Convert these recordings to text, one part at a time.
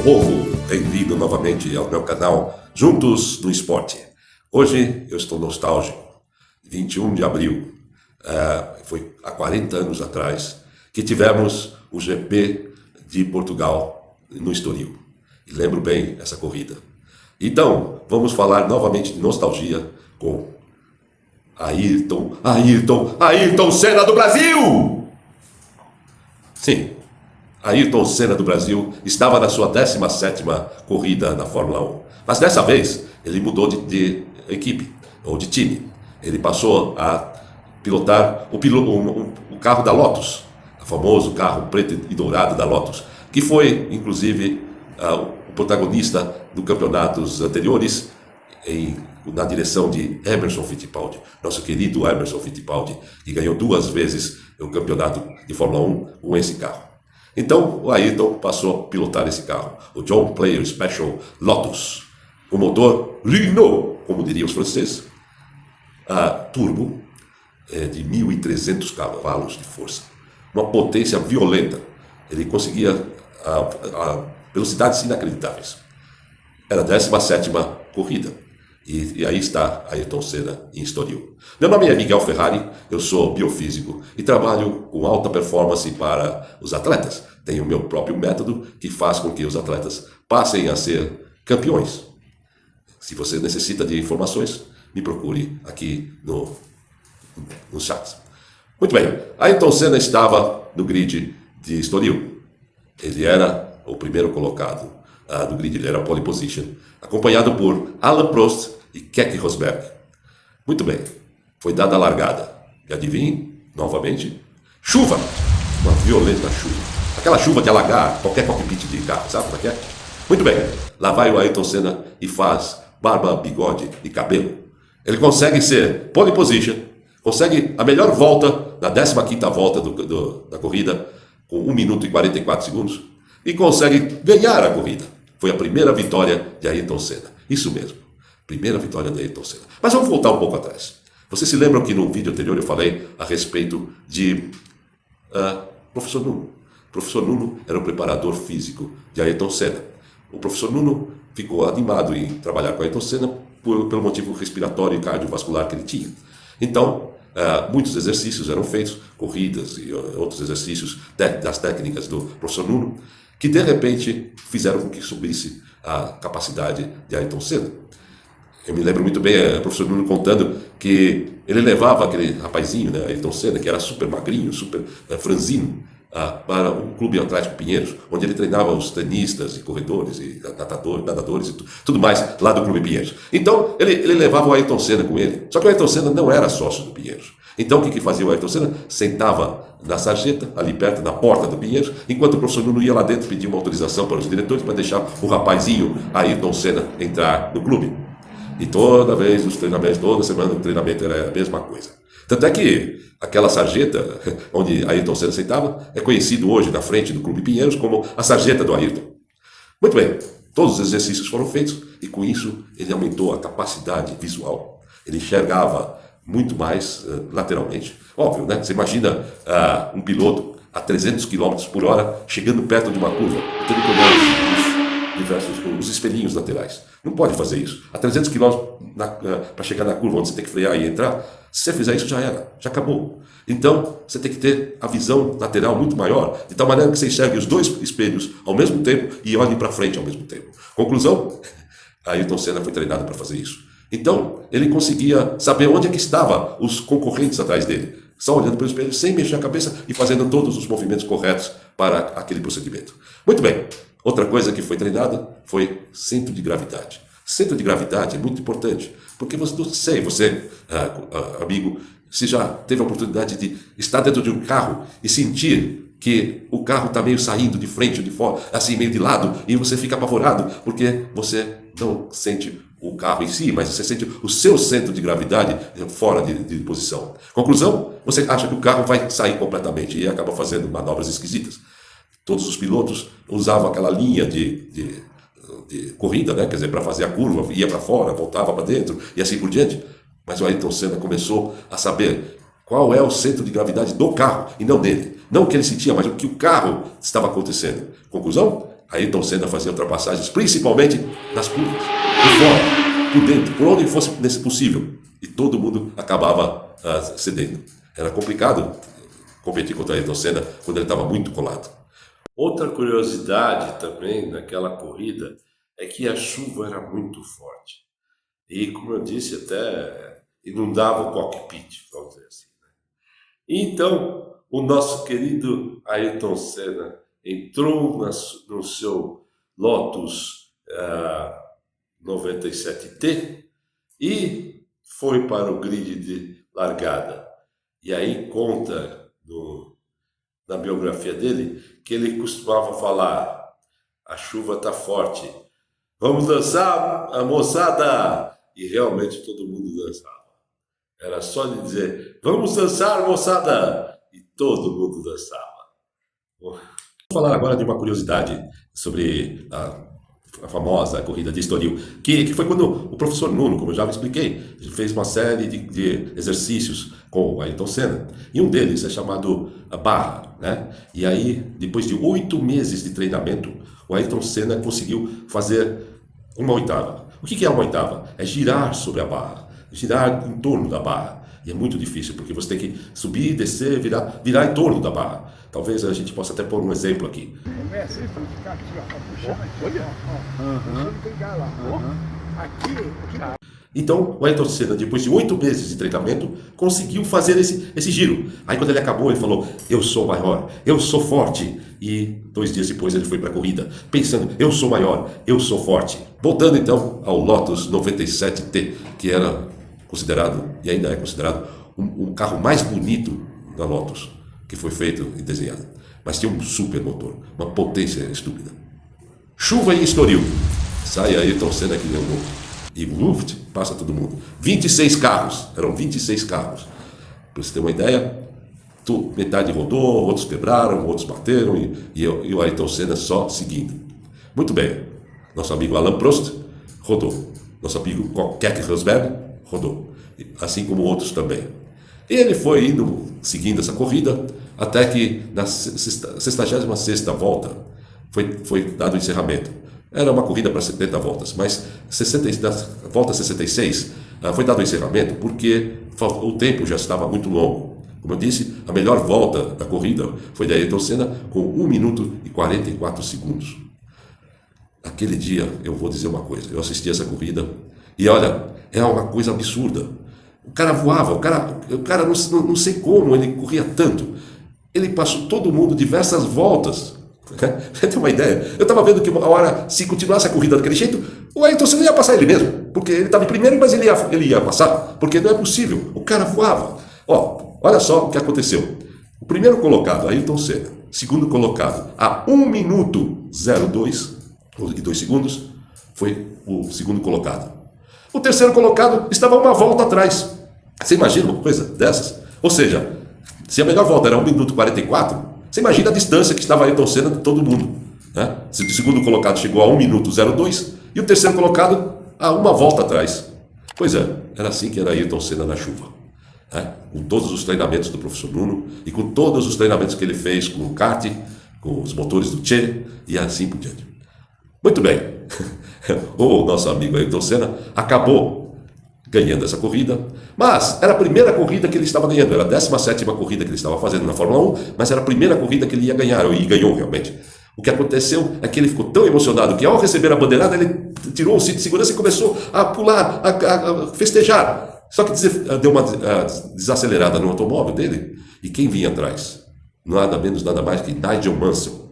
povo, bem-vindo novamente ao meu canal Juntos no Esporte. Hoje eu estou nostálgico, 21 de abril, foi há 40 anos atrás que tivemos o GP de Portugal no Estoril. E lembro bem essa corrida. Então, vamos falar novamente de nostalgia com Ayrton Senna do Brasil! Sim, Ayrton Senna do Brasil estava na sua 17ª corrida na Fórmula 1. Mas dessa vez, ele mudou de equipe, ou de time. Ele passou a pilotar o carro da Lotus, o famoso carro preto e dourado da Lotus, que foi, inclusive, o protagonista dos campeonatos anteriores, na direção de Emerson Fittipaldi, nosso querido Emerson Fittipaldi, que ganhou 2 vezes o campeonato de Fórmula 1 com esse carro. Então, o Ayrton passou a pilotar esse carro, o John Player Special Lotus, o motor Renault, como diriam os franceses, turbo, de 1.300 cavalos de força, uma potência violenta. Ele conseguia velocidades inacreditáveis. Era a 17ª corrida. E aí está Ayrton Senna em Estoril. Meu nome é Miguel Ferrari, eu sou biofísico e trabalho com alta performance para os atletas. Tenho o meu próprio método que faz com que os atletas passem a ser campeões. Se você necessita de informações, me procure aqui no chat. Muito bem, Ayrton Senna estava no grid de Estoril. Ele era o primeiro colocado do grid, ele era pole position, acompanhado por Alain Prost e Keke Rosberg. Muito bem, foi dada a largada. E adivinhe, novamente, chuva, uma violenta chuva. Aquela chuva de alagar qualquer cockpit de carro, sabe como é que é? Muito bem, lá vai o Ayrton Senna e faz barba, bigode e cabelo. Ele consegue ser pole position, consegue a melhor volta, na 15ª volta da corrida, com 1 minuto e 44 segundos, e consegue ganhar a corrida. Foi a primeira vitória de Ayrton Senna. Isso mesmo, primeira vitória de Ayrton Senna. Mas vamos voltar um pouco atrás. Vocês se lembram que no vídeo anterior eu falei a respeito de Professor Nuno. O professor Nuno era o preparador físico de Ayrton Senna. O professor Nuno ficou animado em trabalhar com Ayrton Senna pelo motivo respiratório e cardiovascular que ele tinha. Então, muitos exercícios eram feitos, corridas e outros exercícios das técnicas do professor Nuno, que de repente fizeram com que subisse a capacidade de Ayrton Senna. Eu me lembro muito bem o professor Nuno contando que ele levava aquele rapazinho, né, Ayrton Senna, que era super magrinho, super franzino, para o Clube Atlético Pinheiros, onde ele treinava os tenistas e corredores e nadadores e tudo mais lá do Clube Pinheiros. Então ele levava o Ayrton Senna com ele. Só que o Ayrton Senna não era sócio do Pinheiros. Então o que fazia o Ayrton Senna? Sentava na sarjeta, ali perto, na porta do Pinheiros, enquanto o professor Nuno ia lá dentro pedir uma autorização para os diretores para deixar o rapazinho Ayrton Senna entrar no clube. E toda vez os treinamentos, toda semana o treinamento era a mesma coisa. Tanto é que aquela sarjeta onde Ayrton Senna sentava é conhecido hoje na frente do Clube Pinheiros como a sarjeta do Ayrton. Muito bem, todos os exercícios foram feitos e com isso ele aumentou a capacidade visual. Ele enxergava muito mais lateralmente. Óbvio, né? Você imagina um piloto a 300 km por hora chegando perto de uma curva, tendo que olhar os espelhinhos laterais. Não pode fazer isso. A 300 km para chegar na curva onde você tem que frear e entrar, se você fizer isso já era, já acabou. Então você tem que ter a visão lateral muito maior, de tal maneira que você enxergue os 2 espelhos ao mesmo tempo e olhe para frente ao mesmo tempo. Conclusão, Ayrton Senna foi treinado para fazer isso. Então ele conseguia saber onde é que estavam os concorrentes atrás dele, só olhando para o espelho, sem mexer a cabeça e fazendo todos os movimentos corretos para aquele procedimento. Muito bem. Outra coisa que foi treinada foi centro de gravidade. Centro de gravidade é muito importante, porque você, amigo, se já teve a oportunidade de estar dentro de um carro e sentir que o carro está meio saindo de frente ou de fora, assim, meio de lado, e você fica apavorado, porque você não sente o carro em si, mas você sente o seu centro de gravidade fora de posição. Conclusão, você acha que o carro vai sair completamente e acaba fazendo manobras esquisitas. Todos os pilotos usavam aquela linha de corrida, né? Quer dizer, para fazer a curva, ia para fora, voltava para dentro e assim por diante. Mas o Ayrton Senna começou a saber qual é o centro de gravidade do carro e não dele. Não o que ele sentia, mas o que o carro estava acontecendo. Conclusão? Ayrton Senna fazia ultrapassagens, principalmente nas curvas, por fora, por dentro, por onde fosse possível. E todo mundo acabava cedendo. Era complicado competir contra Ayrton Senna quando ele estava muito colado. Outra curiosidade também naquela corrida é que a chuva era muito forte. E, como eu disse, até inundava o cockpit, vamos dizer assim. Então, o nosso querido Ayrton Senna entrou no seu Lotus 97T e foi para o grid de largada. E aí conta na biografia dele que ele costumava falar: a chuva está forte, vamos dançar, a moçada! E realmente todo mundo dançava. Era só de dizer: vamos dançar, moçada! E todo mundo dançava. Vou falar agora de uma curiosidade sobre a famosa corrida de Estoril, que foi quando o professor Nuno, como eu já expliquei, fez uma série de exercícios com o Ayrton Senna, e um deles é chamado a barra, né? E aí, depois de 8 meses de treinamento, o Ayrton Senna conseguiu fazer uma oitava. O que é uma oitava? É girar sobre a barra, girar em torno da barra. E é muito difícil, porque você tem que subir, descer, virar em torno da barra. Talvez a gente possa até pôr um exemplo aqui. É assim, para ficar aqui, ó, puxando aqui, olha, puxando pegar lá, aqui. Então, o Ayrton Senna, depois de 8 meses de treinamento, conseguiu fazer esse giro. Aí, quando ele acabou, ele falou: eu sou maior, eu sou forte. E 2 dias depois ele foi para a corrida, pensando: eu sou maior, eu sou forte. Voltando então ao Lotus 97T, que era considerado, e ainda é considerado, um carro mais bonito da Lotus, que foi feito e desenhado. Mas tinha um super motor, uma potência estúpida. Chuva em Estoril. Sai Ayrton Senna que nem um louco. E o Luft passa todo mundo. 26 carros, eram 26 carros. Para você ter uma ideia, metade rodou, outros quebraram, outros bateram, e o Ayrton Senna só seguindo. Muito bem, nosso amigo Alain Prost rodou. Nosso amigo Keck Rosberg rodou. Assim como outros também. Ele foi indo, seguindo essa corrida, até que na 66ª volta foi dado o encerramento. Era uma corrida para 70 voltas, mas na volta 66 foi dado o encerramento porque o tempo já estava muito longo. Como eu disse, a melhor volta da corrida foi da Ayrton Senna com 1 minuto e 44 segundos. Aquele dia, eu vou dizer uma coisa, eu assisti essa corrida e olha, é uma coisa absurda. O cara voava, o cara não sei como ele corria tanto. Ele passou todo mundo diversas voltas. Você tem uma ideia? Eu estava vendo que uma hora, se continuasse a corrida daquele jeito, o Ayrton Senna ia passar ele mesmo, porque ele estava em primeiro, mas ele ia passar, porque não é possível. O cara voava. Olha só o que aconteceu. O primeiro colocado, Ayrton Senna, segundo colocado, a 1 minuto 02 e 2 segundos, foi o segundo colocado. O terceiro colocado estava uma volta atrás. Você imagina uma coisa dessas? Ou seja, se a melhor volta era 1 minuto e 44, você imagina a distância que estava Ayrton Senna de todo mundo, né? O segundo colocado chegou a 1 minuto 02 e o terceiro colocado a uma volta atrás. Pois é, era assim que era Ayrton Senna na chuva, né? Com todos os treinamentos do professor Nuno e com todos os treinamentos que ele fez com o kart, com os motores do Che e assim por diante. Muito bem, o nosso amigo Ayrton Senna acabou ganhando essa corrida, mas era a primeira corrida que ele estava ganhando, era a 17ª corrida que ele estava fazendo na Fórmula 1, mas era a primeira corrida que ele ia ganhar, e ganhou realmente. O que aconteceu é que ele ficou tão emocionado que ao receber a bandeirada ele tirou o cinto de segurança e começou a pular, a festejar. Só que deu uma desacelerada no automóvel dele, e quem vinha atrás? Nada menos, nada mais que Nigel Mansell.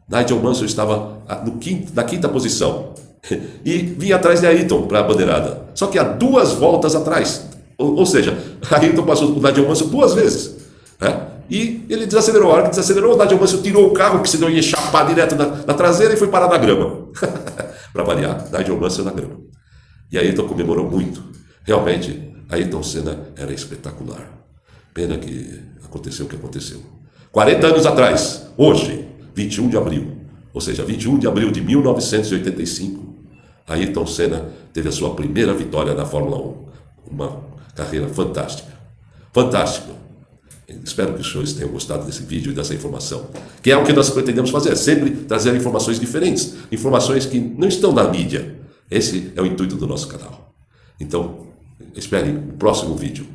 Nigel Mansell estava na 5ª posição. E vinha atrás de Ayrton para a bandeirada. Só que há 2 voltas atrás. Ou seja, Ayrton passou o Nigel Mansell 2 vezes. Né? E ele desacelerou. A hora que desacelerou, o Nigel Mansell tirou o carro, que senão ia chapar direto na traseira, e foi parar na grama. Para variar, Nigel Mansell na grama. E Ayrton comemorou muito. Realmente, Ayrton Senna era espetacular. Pena que aconteceu o que aconteceu. 40 anos atrás, hoje, 21 de abril, ou seja, 21 de abril de 1985, Ayrton Senna teve a sua primeira vitória na Fórmula 1. Uma carreira fantástica. Fantástica. Espero que os senhores tenham gostado desse vídeo e dessa informação, que é o que nós pretendemos fazer, sempre trazer informações diferentes, informações que não estão na mídia. Esse é o intuito do nosso canal. Então, espere o próximo vídeo.